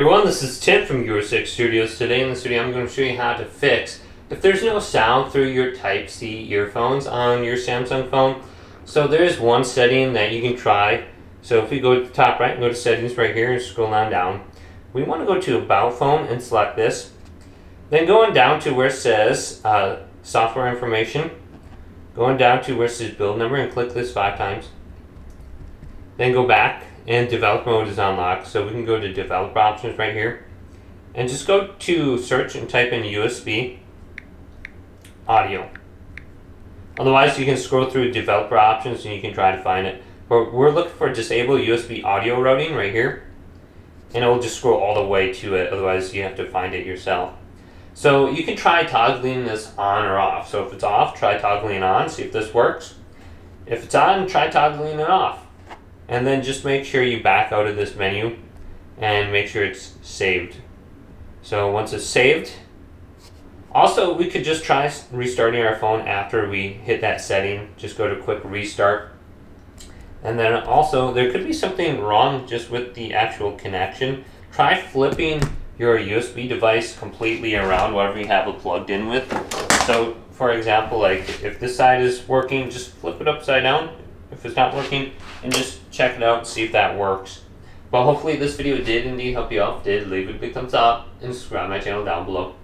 Everyone, this is Tim from YourSix Studios. Today in this video I'm going to show you how to fix if there's no sound through your Type-C earphones on your Samsung phone. So there's one setting that you can try. So if we go to the top right and go to settings right here and scroll down, we want to go to About Phone and select this. Then going down to where it says software information, going down to where it says build number and click this 5 times. Then go back and developer mode is unlocked, so we can go to developer options right here and just go to search and type in USB audio. Otherwise you can scroll through developer options and you can try to find it, but we're looking for disable USB audio routing right here, and it will just scroll all the way to it. Otherwise you have to find it yourself. So you can try toggling this on or off. So if it's off, try toggling it on, see if this works. If it's on, try toggling it off. And then just make sure you back out of this menu and make sure it's saved. So once it's saved, also we could just try restarting our phone after we hit that setting. Just go to quick restart. And then also there could be something wrong just with the actual connection. Try flipping your USB device completely around whatever you have it plugged in with. So for example, like if this side is working, just flip it upside down if it's not working, and just check it out and see if that works. But hopefully this video did indeed help you out. If it did, leave it a big thumbs up and subscribe to my channel down below.